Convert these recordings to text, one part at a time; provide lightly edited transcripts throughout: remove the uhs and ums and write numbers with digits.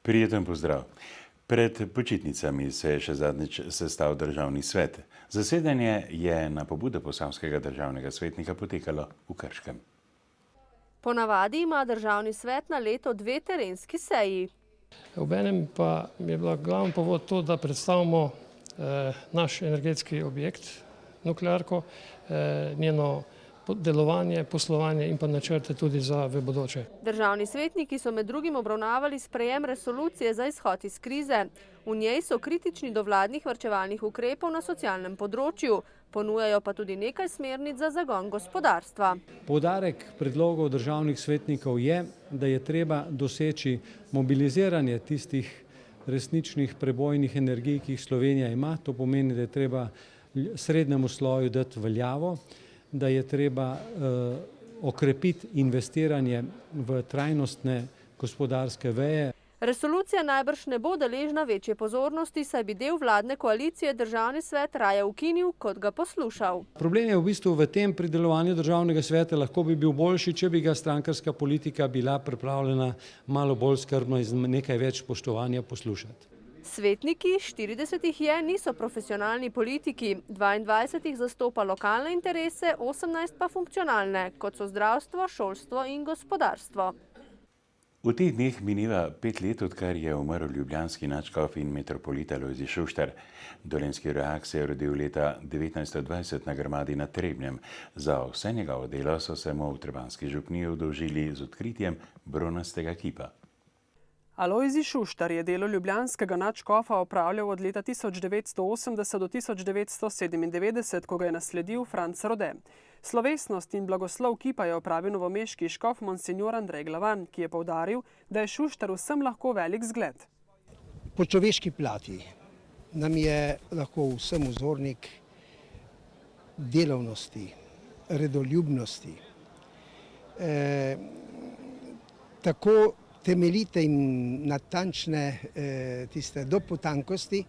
Prijeten pozdrav. Pred počitnicami se je še zadnjič sestal državni svet. Zasedanje je na pobudo posavskega državnega svetnika potekalo v Krškem. Ponavadi ima državni svet na leto 2 terenski seji. Obenem pa je bila glavni povod to, da predstavimo naš energetski objekt, nuklearko, njeno delovanje, poslovanje in pa načrte tudi za v bodoče. Državni svetniki so med drugim obravnavali sprejem resolucije za izhod iz krize. V njej so kritični do vladnih varčevalnih ukrepov na socialnem področju, ponujajo pa tudi nekaj smernic za zagon gospodarstva. Poudarek predlogov državnih svetnikov je, da je treba doseči mobiliziranje tistih resničnih prebojnih energij, ki jih Slovenija ima. To pomeni, da je treba srednjemu sloju dati veljavo, da je treba okrepiti investiranje v trajnostne gospodarske veje. Resolucija najbrž ne bo deležna večje pozornosti, saj bi del vladne koalicije državni svet raje ukinil, kot ga poslušal. Problem je v bistvu v tem pri delovanju državnega sveta, lahko bi bil boljši, če bi ga strankarska politika bila pripravljena malo bolj skrbno in z nekaj več spoštovanja poslušati. Svetniki, 40 jih je, niso profesionalni politiki, 22 jih zastopa lokalne interese, 18 pa funkcionalne, kot so zdravstvo, šolstvo in gospodarstvo. V teh dneh mineva 5 let, odkar je umrl ljubljanski nadškof in metropolit Alojzij Šuštar. Dolenjski rojak se je rodil leta 1920 na Grmadi nad Trebnjem. Za vse njegovo delo so se mu v trebanjski župniji oddolžili z odkritjem bronastega kipa. Alojzij Šuštar je delo ljubljanskega nadškofa opravljal od leta 1980 do 1997, ko ga je nasledil Franc Rode. Slovesnost in blagoslov kipa je opravil novomeški škof monsinjor Andrej Glavan, ki je poudaril, da je Šuštar vsem lahko velik zgled. Po človeški plati nam je lahko vsem vzornik delavnosti, redoljubnosti, tako temeljite in natančne tiste do potankosti,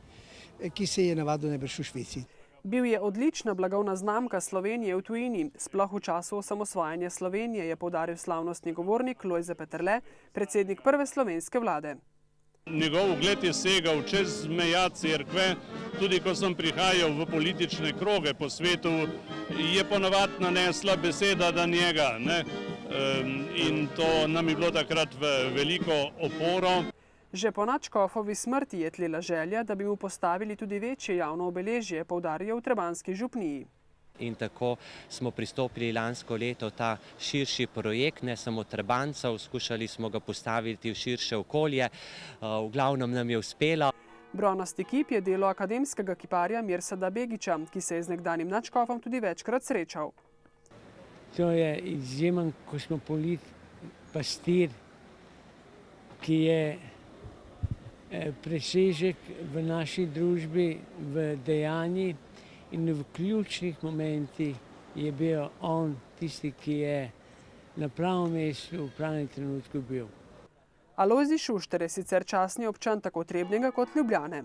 ki se je navadil najbrž v Švici. Bil je odlična blagovna znamka Slovenije v tujini. Sploh v času osamosvajanja Slovenije, je poudaril slavnostni govornik Lojze Peterle, predsednik prve slovenske vlade. Njegov ugled je segal čez meja cerkve, tudi ko sem prihajal v politične kroge po svetu, je ponavadi nanesla beseda da njega, ne? In to nam je bilo takrat v veliko oporo. Že po nadškofovi smrti je tlela želja, da bi mu postavili tudi večje javno obeležje, poudarjajo v trebanjski župniji. In tako smo pristopili lansko leto ta širši projekt, ne samo Trebanjcev, skušali smo ga postaviti v širše okolje, v glavnem nam je uspelo. Bronasti kip je delo akademskega kiparja Mirsada Begiča, ki se je z nekdanjim nadškofom tudi večkrat srečal. To je izjemen kosmopolit, pastir, ki je presežek v naši družbi, v dejanji in v ključnih momentih je bil on tisti, ki je na pravem mestu v pravem trenutku bil. Alojzij Šuštar je sicer častni občan tako Trebnjega kot Ljubljane.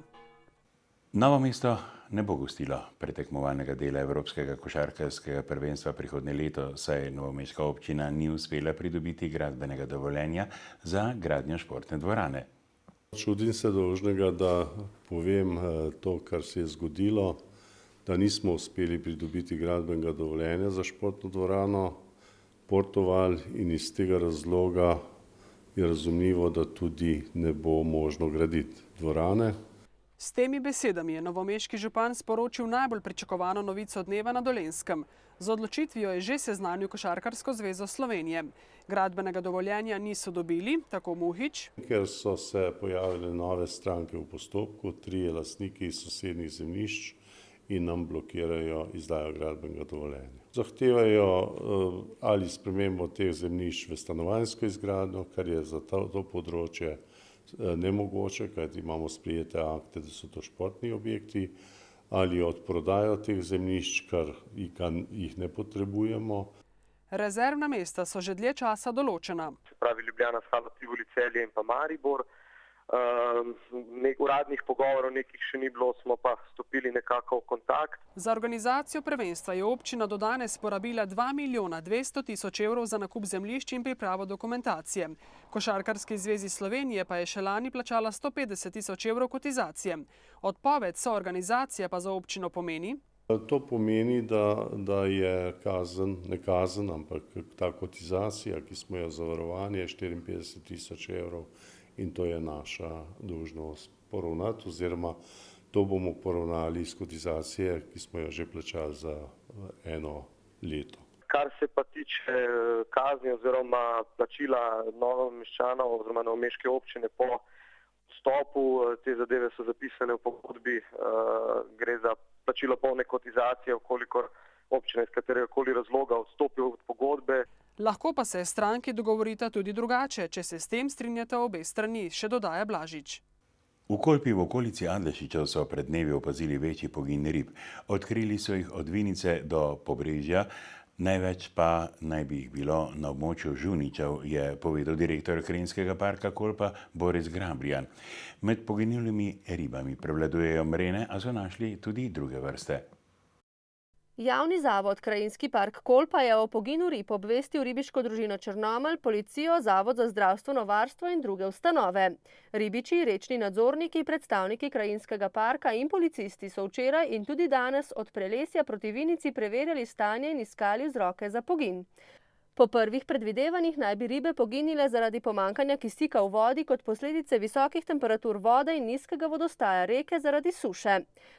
Novo mesto ne bo gostilo pretekmovalnega dela Evropskega košarkarskega prvenstva prihodnje leto, saj novomeška občina ni uspela pridobiti gradbenega dovoljenja za gradnjo športne dvorane. Čudim se dolžnega, da povem to, kar se je zgodilo, da nismo uspeli pridobiti gradbenega dovoljenja za športno dvorano Portoval in iz tega razloga je razumljivo, da tudi ne bo možno graditi dvorane. S temi besedami je novomeški župan sporočil najbolj pričakovano novico dneva na Dolenjskem. Z odločitvijo je že seznanil Košarkarsko zvezo Slovenije. Gradbenega dovoljenja niso dobili, tako Muhič. Ker so se pojavile nove stranke v postopku, 3 lastniki iz sosednjih zemljišč in nam blokirajo izdajo gradbenega dovoljenja. Zahtevajo ali spremembo teh zemljišč v stanovanjsko izgradnjo, kar je za to področje nemogoče, kajti imamo sprejete akte, da so to športni objekti, ali odprodajo teh zemljišč, kar jih ne potrebujemo. Rezervna mesta so že dlje časa določena. Se pravi Ljubljana, Hala, Tivoli, Celje in pa Maribor. uradnih pogovorov nekih še ni bilo, smo pa stopili nekako v kontakt. Za organizacijo prvenstva je občina do danes porabila 2 milijona 200 tisoč evrov za nakup zemljišč in pripravo dokumentacije. Košarkarski zvezi Slovenije pa je še lani plačala 150 tisoč evrov kotizacije. Odpoved soorganizacije pa za občino pomeni? To pomeni, da je ne kazen, ampak ta kotizacija, ki smo jo zavarovali, je 54 tisoč evrov. In to je naša dolžnost poravnati, oziroma to bomo poravnali iz kotizacije, ki smo jo že plačali za 1 leto. Kar se pa tiče kazni oziroma plačila Novomeščanov oziroma novomeške občine po vstopu, te zadeve so zapisane v pogodbi, gre za plačilo polne kotizacije, ukolikor občina iz kateregakoli razloga odstopi od pogodbe. Lahko pa se stranki dogovorita tudi drugače, če se s tem strinjata obe strani, še dodaja Blažič. V Kolpi v okolici Adlešičev so pred dnevi opazili večji pogin rib. Odkrili so jih od Vinice do Pobrežja, največ pa naj bi jih bilo na območju Žuničev, je povedal direktor Krajinskega parka Kolpa Boris Grabrijan. Med poginulimi ribami prevladujejo mrene, a so našli tudi druge vrste. Javni zavod Krajinski park Kolpa je o poginu rib obvestil ribiško družino Črnomelj, policijo, Zavod za zdravstveno varstvo in druge ustanove. Ribiči, rečni nadzorniki, predstavniki Krajinskega parka in policisti so včeraj in tudi danes od Prelesja proti Vinici preverjali stanje in iskali vzroke za pogin. Po prvih predvidevanjih naj bi ribe poginile zaradi pomanjkanja kisika v vodi kot posledice visokih temperatur vode in nizkega vodostaja reke zaradi suše.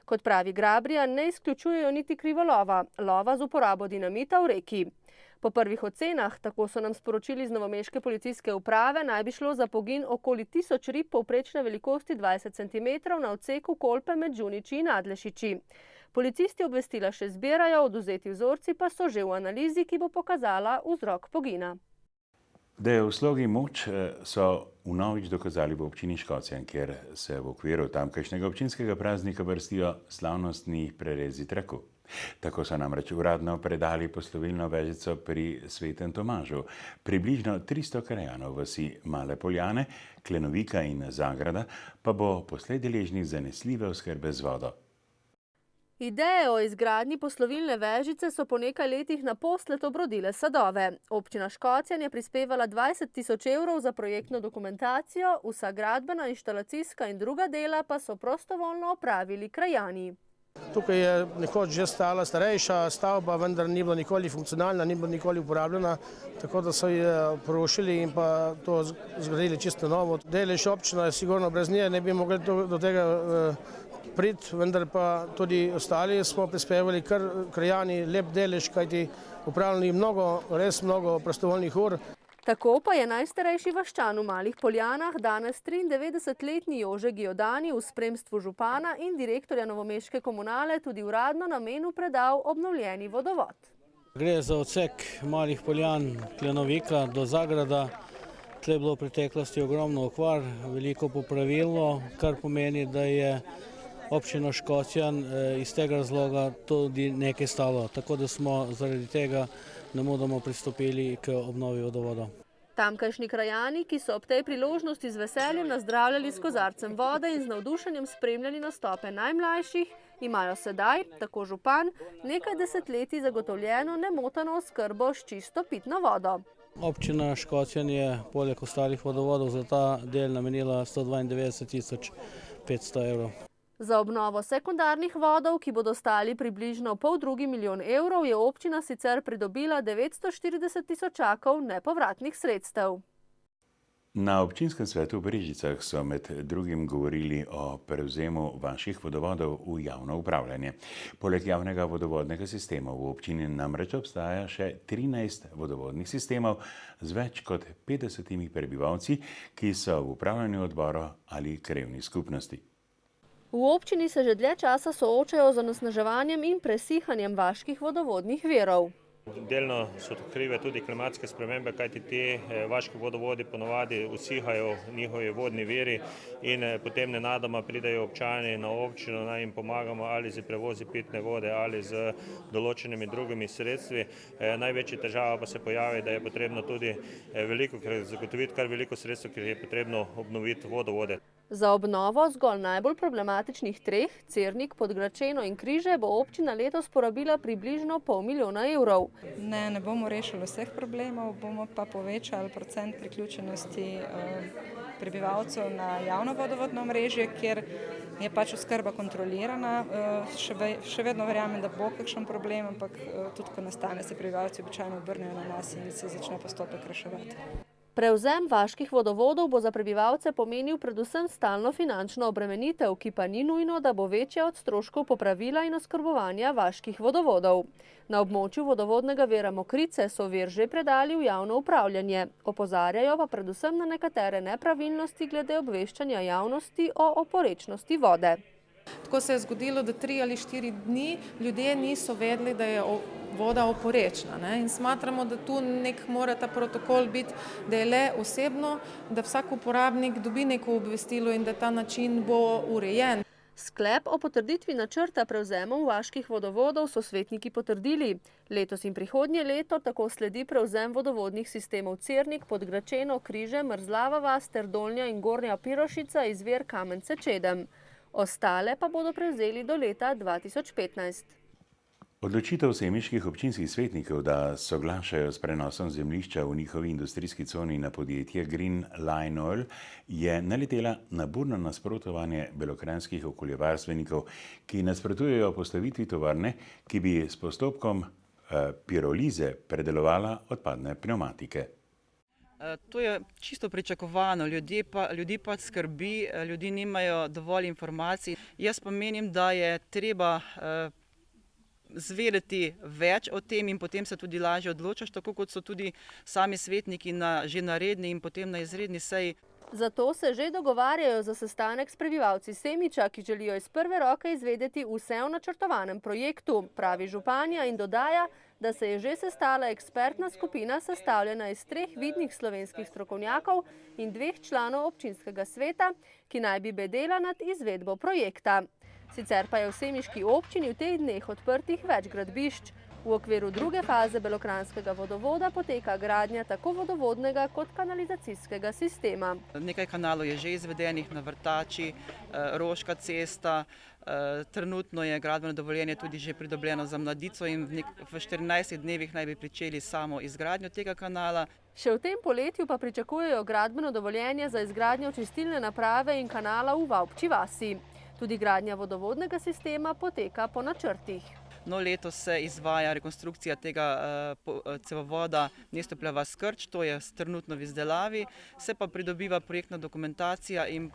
Kot pravi Grabrijan, ne izključujejo niti krivolova, lova z uporabo dinamita v reki. Po prvih ocenah, tako so nam sporočili z novomeške policijske uprave, naj bi šlo za pogin okoli 1000 rib povprečne velikosti 20 cm na odseku Kolpe med Žuniči in Adlešiči. Policisti obvestila še zbirajo, odvzeti vzorci pa so že v analizi, ki bo pokazala vzrok pogina. Da je v slogi moč, so vnovič dokazali v občini Škocjan, kjer se v okviru tamkajšnjega občinskega praznika vrstijo slavnostni prerezi traku. Tako so namreč uradno predali poslovilno vežico pri Svetem Tomažu. Približno 300 krajanov vasi Male Poljane, Klenovika in Zagrada pa bo poslej deležnih zanesljive oskrbe z vodo. Ideje o izgradnji poslovilne vežice so po nekaj letih naposled obrodile sadove. Občina Škocjan je prispevala 20 tisoč evrov za projektno dokumentacijo, vsa gradbena, inštalacijska in druga dela pa so prostovoljno opravili krajani. Tukaj je nekoč že stala starejša stavba, vendar ni bila nikoli funkcionalna, ni bila nikoli uporabljena, tako da so jo porušili in pa to zgradili čisto novo. Delež občina je sigurno brez nje, ne bi mogli do tega priti, vendar pa tudi ostali smo prispevali kar krajani lep delež, kajti upravljali res mnogo prostovoljnih ur. Tako pa je najstarejši vaščan v Malih Poljanah danes 93-letni Jože Giordani v spremstvu župana in direktorja novomeške komunale tudi uradno namenu predal obnovljeni vodovod. Gre za odsek Malih Poljan, Klenovika do Zagrada. Tle je bilo v preteklosti ogromno okvar, veliko popravilo, kar pomeni, da je občino Škocjan iz tega razloga tudi nekaj stalo, tako da smo zaradi tega nemudoma pristopili k obnovi vodovoda. Tamkajšnji krajani, ki so ob tej priložnosti z veseljem nazdravljali s kozarcem vode in z navdušenjem spremljali nastope najmlajših, imajo sedaj, tako župan, nekaj desetletij zagotovljeno nemoteno oskrbo s čisto pitno vodo. Občina Škocjan je poleg ostalih vodovodov za ta del namenila 192 500 evrov. Za obnovo sekundarnih vodov, ki bodo stali približno 2,5 milijona evrov, je občina sicer pridobila 940 tisočakov nepovratnih sredstev. Na občinskem svetu v Brežicah so med drugim govorili o prevzemu vaških vodovodov v javno upravljanje. Poleg javnega vodovodnega sistema v občini namreč obstaja še 13 vodovodnih sistemov z več kot 50 prebivalci, ki so v upravljanju odborov ali krajevnih skupnosti. V občini se že dlje časa soočajo z onesnaževanjem in presihanjem vaških vodovodnih virov. Delno so krive tudi klimatske spremembe, kajti ti vaški vodovodi ponovadi usihajo njihovi vodni viri in potem nenadoma pridejo občani na občino, naj jim pomagamo ali z prevozi pitne vode ali z določenimi drugimi sredstvi. Največja težava pa se pojavi, da je potrebno tudi zagotoviti kar veliko sredstev, ker je potrebno obnoviti vodovode. Za obnovo zgolj najbolj problematičnih 3, Cernik, Podgračeno in Križe, bo občina letos porabila približno $500 milijona. Ne bomo rešili vseh problemov, bomo pa povečali procent priključenosti prebivalcev na javno vodovodno omrežje, kjer je pač oskrba kontrolirana. Še vedno verjamem, da bo kakšen problem, ampak tudi, ko nastane, se prebivalci običajno obrnejo na nas in se začne postopek reševati. Prevzem vaških vodovodov bo za prebivalce pomenil predvsem stalno finančno obremenitev, ki pa ni nujno, da bo večja od stroškov popravila in oskrbovanja vaških vodovodov. Na območju vodovodnega vira Mokrice so vir že predali v javno upravljanje. Opozarjajo pa predvsem na nekatere nepravilnosti glede obveščanja javnosti o oporečnosti vode. Tako se je zgodilo, da 3 ali 4 dni ljudje niso vedeli, da je voda oporečna. In smatramo, da tu mora ta protokol biti, da je le osebno, da vsak uporabnik dobi neko obvestilo in da ta način bo urejen. Sklep o potrditvi načrta prevzemov vaških vodovodov so svetniki potrdili. Letos in prihodnje leto tako sledi prevzem vodovodnih sistemov Cernik, Podgračeno, Križe, Mrzlava vas ter Dolnja in Gornja Pirošica iz vir Kamence Čedem. Ostale pa bodo prevzeli do leta 2015. Odločitev semiških občinskih svetnikov, da soglašajo s prenosom zemljišča v njihovi industrijski coni na podjetje Green Line Oil, je naletela na burno nasprotovanje belokranjskih okoljevarstvenikov, ki nasprotujejo postavitvi tovarne, ki bi s postopkom pirolize predelovala odpadne pnevmatike. To je čisto pričakovano, ljudi pa skrbi, ljudi nimajo dovolj informacij. Jaz pa menim, da je treba zvedeti več o tem in potem se tudi lažje odločaš, tako kot so tudi sami svetniki že na redni in potem na izredni seji. Zato se že dogovarjajo za sestanek s prebivalci Semiča, ki želijo iz prve roke izvedeti vse o načrtovanem projektu, pravi županja in dodaja, da se je že sestala ekspertna skupina sestavljena iz 3 vidnih slovenskih strokovnjakov in 2 članov občinskega sveta, ki naj bi bedela nad izvedbo projekta. Sicer pa je v semiški občini v teh dneh odprtih več gradbišč. V okviru druge faze belokranjskega vodovoda poteka gradnja tako vodovodnega kot kanalizacijskega sistema. Nekaj kanalov je že izvedenih na Vrtači, Roška cesta, trenutno je gradbeno dovoljenje tudi že pridobljeno za Mladico in v 14 dnevih naj bi pričeli samo izgradnjo tega kanala. Še v tem poletju pa pričakujejo gradbeno dovoljenje za izgradnjo čistilne naprave in kanala v Vavpči vasi. Tudi gradnja vodovodnega sistema poteka po načrtih. No, letos se izvaja rekonstrukcija tega cevovoda Nestoplja vas Krč, to je trenutno v izdelavi, se pa pridobiva projektna dokumentacija in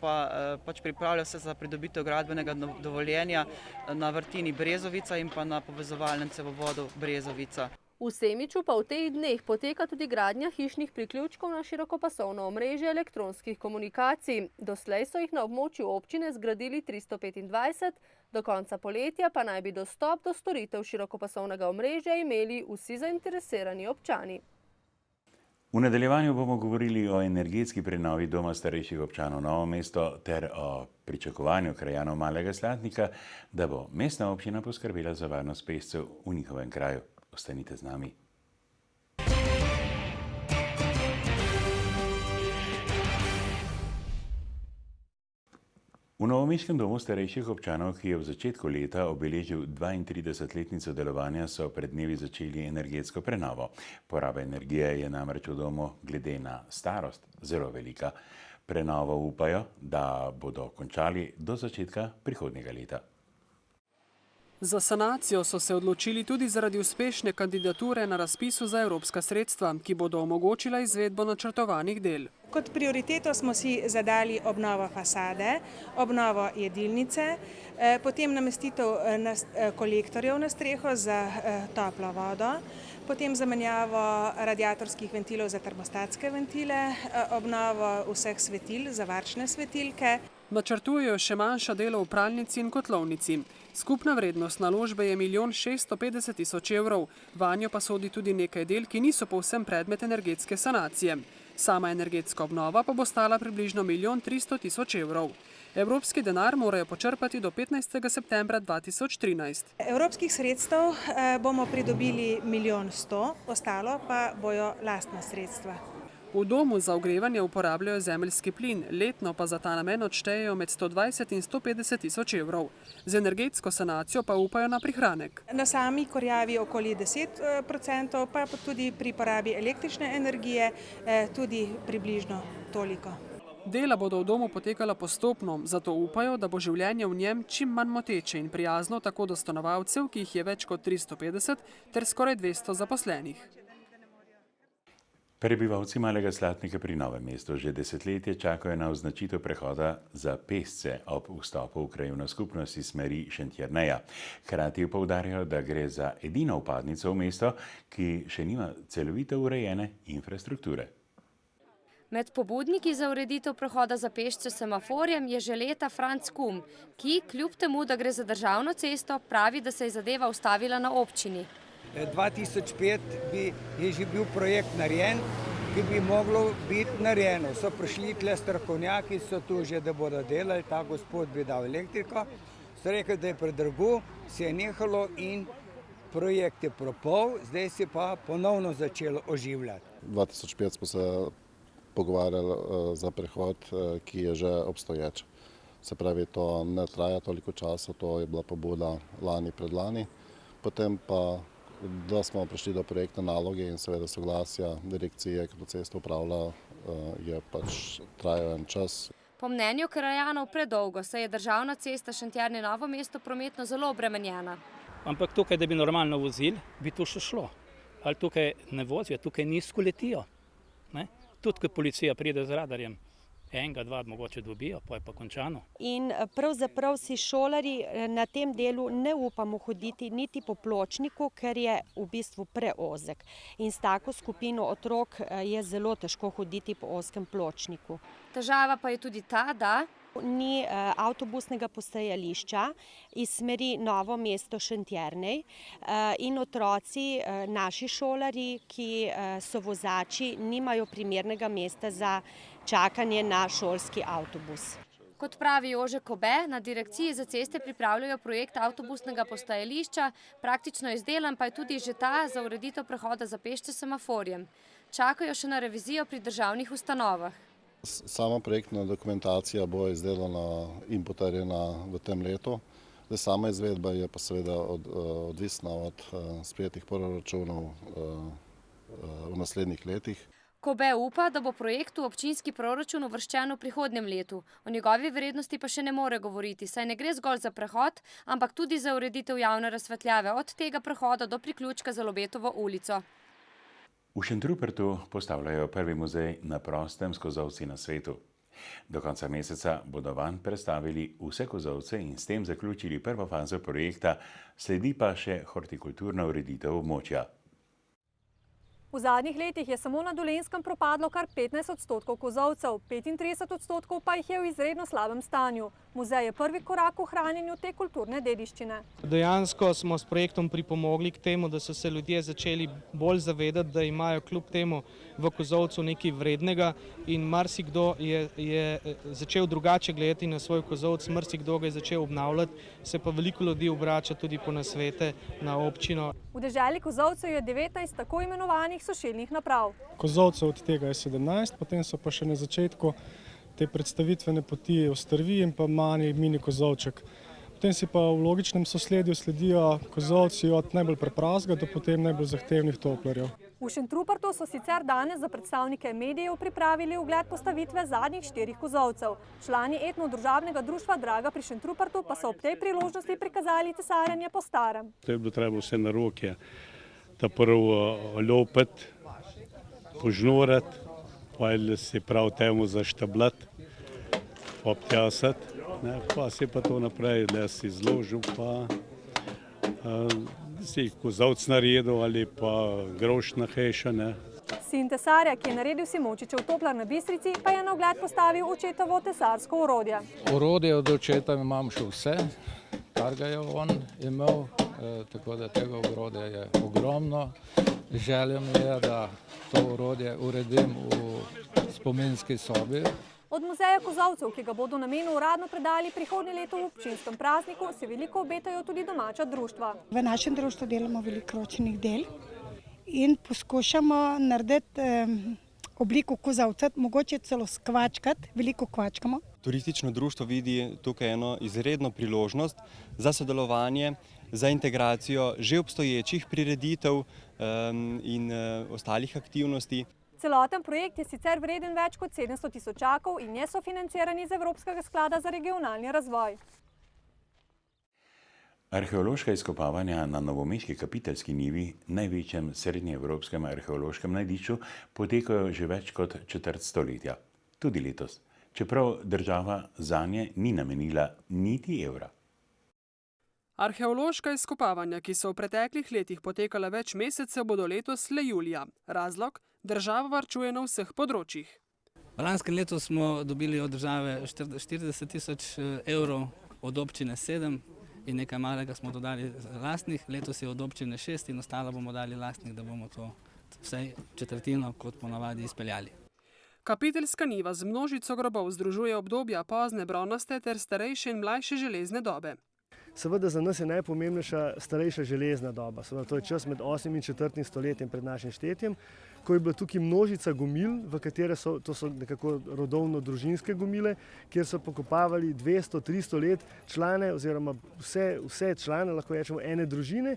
pač pripravlja se za pridobitev gradbenega dovoljenja na vrtini Brezovica in pa na povezovalnem cevovodu Brezovica. V Semiču pa v teh dneh poteka tudi gradnja hišnih priključkov na širokopasovno omrežje elektronskih komunikacij. Doslej so jih na območju občine zgradili 325, do konca poletja pa naj bi dostop do storitev širokopasovnega omrežja imeli vsi zainteresirani občani. V nadaljevanju bomo govorili o energetski prenovi Doma starejših občanov Novo mesto ter o pričakovanju krajanov Malega Slatnika, da bo mestna občina poskrbela za varnost pešcev v njihovem kraju. Ostanite z nami. V novomeškem domu starejših občanov, ki je v začetku leta obeležil 32-letnico delovanja, so pred dnevi začeli energetsko prenovo. Poraba energije je namreč v domu glede na starost zelo velika. Prenovo upajo, da bodo končali do začetka prihodnjega leta. Za sanacijo so se odločili tudi zaradi uspešne kandidature na razpisu za evropska sredstva, ki bodo omogočila izvedbo načrtovanih del. Kot prioriteto smo si zadali obnovo fasade, obnovo jedilnice, potem namestitev kolektorjev na streho za toplo vodo, potem zamenjavo radiatorskih ventilov za termostatske ventile, obnovo vseh svetil za varčne svetilke. Načrtujejo še manjša delo v pralnici in kotlovnici. Skupna vrednost naložbe je 1 650 000 evrov, vanjo pa sodi tudi nekaj del, ki niso povsem predmet energetske sanacije. Sama energetska obnova pa bo stala približno 1 300 000 evrov. Evropski denar morajo počrpati do 15. septembra 2013. Evropskih sredstev bomo pridobili 1 100 000, ostalo pa bojo lastna sredstva. V domu za ogrevanje uporabljajo zemeljski plin, letno pa za ta namen odštejejo med 120 in 150 tisoč evrov. Z energetsko sanacijo pa upajo na prihranek. Na sami kurjavi okoli 10%, pa tudi pri porabi električne energije tudi približno toliko. Dela bodo v domu potekala postopno, zato upajo, da bo življenje v njem čim manj moteče in prijazno tako do stanovalcev, ki jih je več kot 350, ter skoraj 200 zaposlenih. Prebivalci Malega Slatnika pri Novem mestu že desetletje čakajo na označitev prehoda za pešce ob vstopu v krajevno skupnost iz smeri Šentjerneja. Hkrati poudarjajo, da gre za edino vpadnico v mesto, ki še nima celovito urejene infrastrukture. Med pobudniki za ureditev prehoda za pešce s semaforjem je že leta Franc Kum, ki kljub temu, da gre za državno cesto, pravi, da se je zadeva ustavila na občini. 2005 je že bil projekt narejen, ki bi moglo biti narejeno. So prišli tle strokovnjaki, so tu že, da bodo delali, ta gospod bi dal elektriko. So rekli, da je predrago, se je nehalo in projekt je propal, zdaj se pa ponovno začelo oživljati. 2005 smo se pogovarjali za prehod, ki je že obstoječ. Se pravi, to ne traja toliko časa, to je bila pobuda lani predlani. Potem pa, da smo prišli do projektne naloge in seveda soglasja direkcije, ki to cesto upravlja, je pač trajal en čas. Po mnenju krajanov predolgo, saj je državna cesta Šentjernej-Novo mesto prometno zelo obremenjena. Ampak tukaj, da bi normalno vozili, bi to še šlo. Ali tukaj ne vozijo, tukaj nizko letijo. Tudi, ko policija pride z radarjem, enega, dva mogoče dobijo, pa je pa končano. In pravzaprav si šolarji na tem delu ne upamo hoditi niti po pločniku, ker je v bistvu preozek. In s tako skupino otrok je zelo težko hoditi po ozkem pločniku. Težava pa je tudi ta, da ni avtobusnega postajališča iz smeri Novo mesto Šentjernej in otroci, naši šolarji, ki so vozači, nimajo primernega mesta za čakanje na šolski avtobus. Kot pravi Jože Kobe, na direkciji za ceste pripravljajo projekt avtobusnega postajališča, praktično izdelan pa je tudi že ta za ureditev prehoda za pešce s semaforjem. Čakajo še na revizijo pri državnih ustanovah. Sama projektna dokumentacija bo izdelana in potrjena v tem letu. Sama izvedba je pa seveda odvisna od sprejetih proračunov v naslednjih letih. Kobe upa, da bo projekt v občinski proračun uvrščen v prihodnjem letu. O njegovi vrednosti pa še ne more govoriti, saj ne gre zgolj za prehod, ampak tudi za ureditev javne razsvetljave od tega prehoda do priključka za Lobetovo ulico. V Šentrupertu postavljajo prvi muzej na prostem s kozolci na svetu. Do konca meseca bodo vanj predstavili vse kozolce in s tem zaključili prvo fazo projekta, sledi pa še hortikulturna ureditev območja. V zadnjih letih je samo na Dolenjskem propadlo kar 15% kozolcev, 35% pa jih je v izredno slabem stanju. Muzej je prvi korak v ohranjanju te kulturne dediščine. Dejansko smo s projektom pripomogli k temu, da so se ljudje začeli bolj zavedati, da imajo kljub temu v kozolcu nekaj vrednega in marsikdo je začel drugače gledati na svoj kozolc, marsikdo ga je začel obnavljati, se pa veliko ljudi obrača tudi po nasvete na občino. V deželi kozolcev je 19 tako imenovanih sušilnih naprav. Kozolcev od tega je 17, potem so pa še na začetku te predstavitvene poti Ostrvi in pa mini kozolček. Potem si pa v logičnem sosledju sledijo kozolci od najbolj preprostega do potem najbolj zahtevnih toplarjev. V Šentrupertu so sicer danes za predstavnike medijev pripravili ogled postavitve zadnjih 4 kozolcev. Člani etno-družabnega društva Draga pri Šentrupertu pa so ob tej priložnosti prikazali tesarjenje po starem. To je bilo treba vse na roke, ta prvo ljopet, požnurati, pa se prav temu zaštabljati, obtjasati, pa se pa to naprej, da si izložil, pa si kozolc naredil ali pa grošč na heša. Sin tesarja, ki je naredil Simončičev toplar na Bistrici, pa je na ogled postavil očetovo tesarsko orodje. Orodje od očeta imam še vse, kar ga je on imel, tako da tega orodja je ogromno. Želja mi je, da to orodje uredim v spominski sobi. Od muzeja kozolcev, ki ga bodo namenu uradno predali prihodnje leto v občinskem prazniku, se veliko obetajo tudi domača društva. V našem društvu delamo veliko ročnih del in poskušamo narediti obliko kozavca, mogoče celo skvačkati, veliko kvačkamo. Turistično društvo vidi tukaj eno izredno priložnost za sodelovanje, za integracijo že obstoječih prireditev in ostalih aktivnosti. Celoten projekt je sicer vreden več kot 700 tisočakov in je sofinanciran iz Evropskega sklada za regionalni razvoj. Arheološka izkopavanja na novomeški Kapiteljski njivi, največjem srednjeevropskem arheološkem najdišču, potekajo že več kot četrt stoletja. Tudi letos, čeprav država zanje ni namenila niti evra. Arheološka izkopavanja, ki so v preteklih letih potekala več mesecev, bodo letos le julija. Razlog? Država varčuje na vseh področjih. V lanskem letu smo dobili od države 40 tisoč evrov, od občine 7 in nekaj malega smo dodali lastnih. Letos je od občine 6 in ostalo bomo dali lastnih, da bomo to vsaj četrtino kot ponavadi izpeljali. Kapiteljska njiva z množico grobov združuje obdobja pozne bronaste ter starejše in mlajše železne dobe. Seveda za nas je najpomembnejša starejša železna doba. Seveda to je čas med 8. in 4. stoletjem pred našim štetjem, ko je bila tukaj množica gomil, v katere to so nekako rodovno-družinske gomile, kjer so pokopavali 200-300 let člane oziroma vse člane, lahko rečemo, ene družine.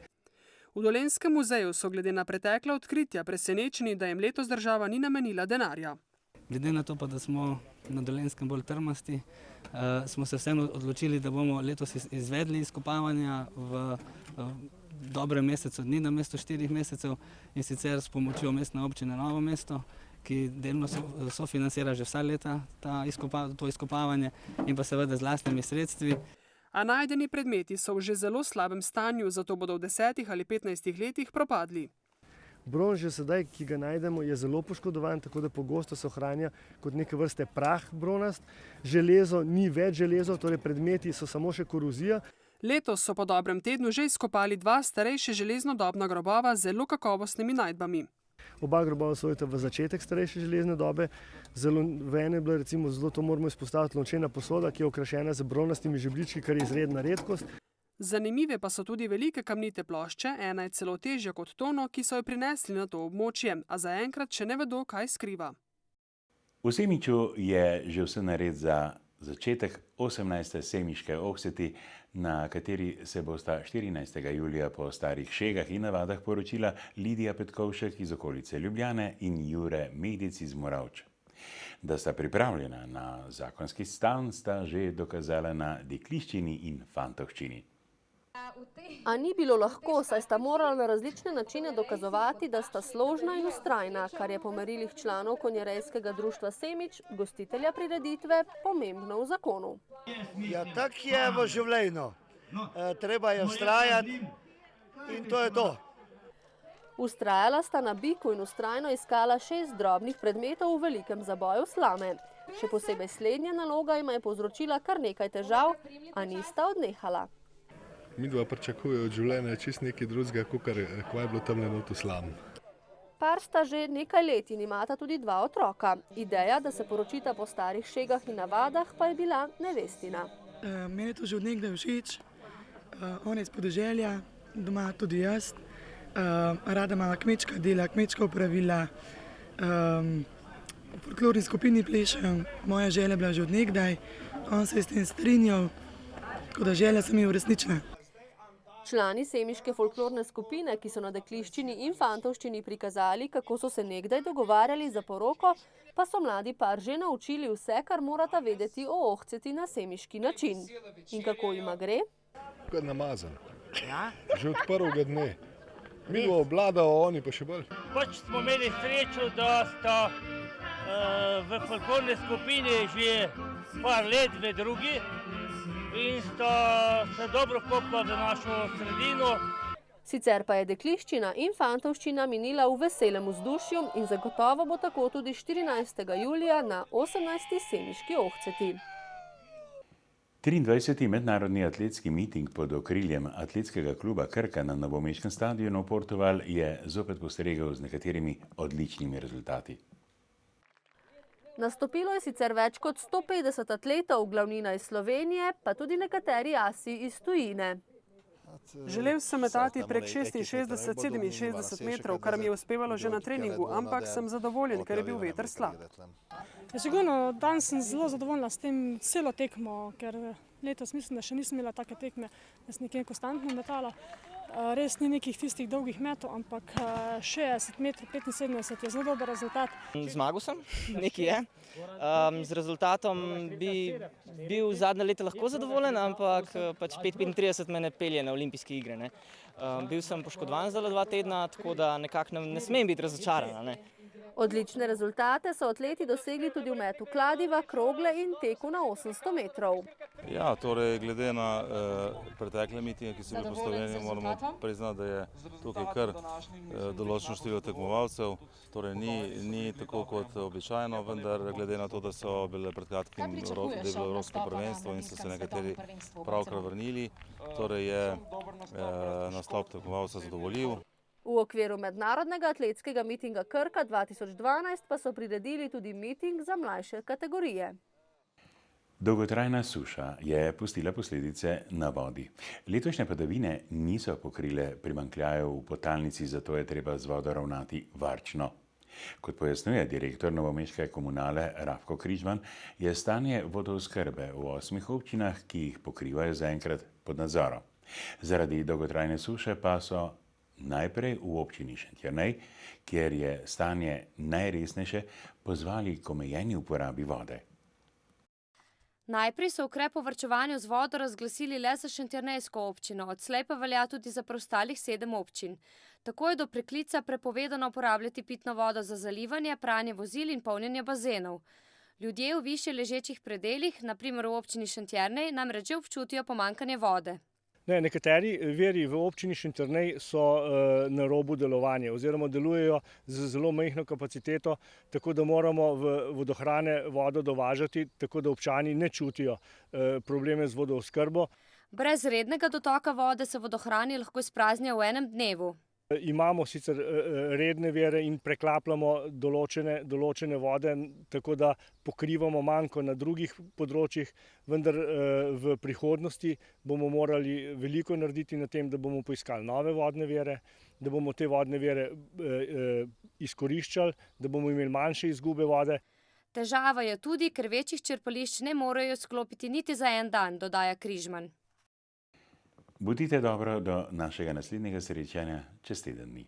V Dolenjskem muzeju so glede na pretekla odkritja presenečeni, da jim letos država ni namenila denarja. Glede na to pa, da smo na Dolenjskem bolj trmasti, smo se vseeno odločili, da bomo letos izvedli izkopavanja v dobrem mesecu dni namesto 4 mesecev in sicer s pomočjo mestne občine Novo mesto, ki delno sofinancira že vsa leta to izkopavanje in pa seveda z lastnimi sredstvi. A najdeni predmeti so v že zelo slabem stanju, zato bodo v 10 ali 15 letih propadli. Bronz že sedaj, ki ga najdemo, je zelo poškodovan, tako da pogosto se ohranja kot neke vrste prah bronast. Železo ni več železo, torej predmeti so samo še korozija. Letos so po dobrem tednu že izkopali 2 starejše železnodobna grobova z zelo kakovostnimi najdbami. Oba grobova sodita v začetek starejše železne dobe. V ene je bila recimo zelo, to moramo izpostaviti, lončena posoda, ki je okrašena z bronastimi žebljički, kar je izredna redkost. Zanimive pa so tudi velike kamnite plošče, ena je celo težja kot tono, ki so jo prinesli na to območje, a zaenkrat še ne vedo, kaj skriva. V Semiču je že vse nared za začetek 18. semiške ohceti, na kateri se bosta 14. julija po starih šegah in navadah poročila Lidija Petkovšek iz okolice Ljubljane in Jure Medic iz Moravč. Da sta pripravljena na zakonski stan, sta že dokazala na dekliščini in fantovščini. A ni bilo lahko, saj sta morala na različne načine dokazovati, da sta složna in vztrajna, kar je po merilih članov konjerejskega društva Semič, gostitelja prireditve, pomembno v zakonu. Ja, tak je v življenju. Treba je vztrajati in to je to. Vztrajala sta na biku in vztrajno iskala 6 drobnih predmetov v velikem zaboju slame. Še posebej slednja naloga ima je povzročila kar nekaj težav, a nista odnehala. Midva pričakuje od življenja čist nekaj drugega, kakor je bilo tam v slamu. Par sta že nekaj let in imata tudi 2 otroka. Ideja, da se poročita po starih šegah in navadah, pa je bila nevestina. Meni je to že od nekdaj všeč. On je iz podeželja, doma tudi jaz. Rada ima kmečka dela, kmečka opravila. V folklorni skupini plešem. Moja želja je bila že od nekdaj. On se je s tem strinjal, tako da želja se mi je uresničila. Člani semiške folklorne skupine, ki so na dekliščini in fantovščini prikazali, kako so se nekdaj dogovarjali za poroko, pa so mladi par že naučili vse, kar morata vedeti o ohceti na semiški način. In kako jima gre? Kot namazan. Že od prvega dne. Mi bo obladal, oni pa še bolj. Pač smo imeli srečo, da sta v folklorni skupini že par let v drugi in sta se dobro vkopila v našo sredino. Sicer pa je dekliščina in fantovščina minila v veselem vzdušju in zagotovo bo tako tudi 14. julija na 18. semiški ohceti. 23. mednarodni atletski miting pod okriljem atletskega kluba Krka na novomeškem stadionu Portugal je zopet postregel z nekaterimi odličnimi rezultati. Nastopilo je sicer več kot 150 atletov, glavnina iz Slovenije, pa tudi nekateri asi iz tujine. Želel sem metati prek 66-67 metrov, kar mi je uspevalo že na treningu, ampak sem zadovoljen, ker je bil veter slab. Sigurno, danes sem zelo zadovoljna s tem celo tekmo, ker letos mislim, da še nisem imela take tekme, da sem nekje konstantno metala. Res ni nekih tistih dolgih metov, ampak 60 metrov, 75 je zelo dober rezultat. Zmagal sem, nekaj je. Z rezultatom bi bil zadnje leta lahko zadovoljen, ampak pač 5:35 me ne pelje na olimpijske igre. Ne. Bil sem poškodovan za 2 tedna, tako da nekako ne smem biti razočaran. Ne. Odlične rezultate so atleti dosegli tudi v metu kladiva, krogle in teku na 800 metrov. Ja, torej glede na pretekle mitinge, ki so bili postavljeni, moramo priznati, da je tukaj kar določeno število tekmovalcev. Torej ni tako kot običajno, vendar glede na to, da so bile pred kratkim evropsko prvenstvo in so se nekateri pravkar vrnili, torej je nastop tekmovalcev zadovoljiv. V okviru mednarodnega atletskega mitinga Krka 2012 pa so priredili tudi miting za mlajše kategorije. Dolgotrajna suša je pustila posledice na vodi. Letošnje padavine niso pokrile primanjkljajev v podtalnici, zato je treba z vodo ravnati varčno. Kot pojasnjuje direktor novomeške komunale Rafko Križman, je stanje vodooskrbe v 8 občinah, ki jih pokrivajo zaenkrat pod nadzorom. Zaradi dolgotrajne suše pa so najprej v občini Šentjernej, kjer je stanje najresnejše, pozvali k omejeni uporabi vode. Najprej so ukrep o varčevanju z vodo razglasili le za šentjernejsko občino, odslej pa velja tudi za preostalih 7 občin. Tako je do preklica prepovedano uporabljati pitno vodo za zalivanje, pranje vozil in polnjenje bazenov. Ljudje v višje ležečih predelih, na primer v občini Šentjernej, namreč že občutijo pomanjkanje vode. Nekateri viri v občini Šentjernej so na robu delovanja oziroma delujejo z zelo majhno kapaciteto, tako da moramo v vodohrane vodo dovažati, tako da občani ne čutijo probleme z vodooskrbo. Brez rednega dotoka vode se vodohrani lahko izpraznijo v enem dnevu. Imamo sicer redne vire in preklapljamo določene vode, tako da pokrivamo manko na drugih področjih, vendar v prihodnosti bomo morali veliko narediti na tem, da bomo poiskali nove vodne vire, da bomo te vodne vire izkoriščali, da bomo imeli manjše izgube vode. Težava je tudi, ker večjih črpališč ne morejo sklopiti niti za en dan, dodaja Križman. Bodite dobro do našega naslednjega srečanja čez teden dni.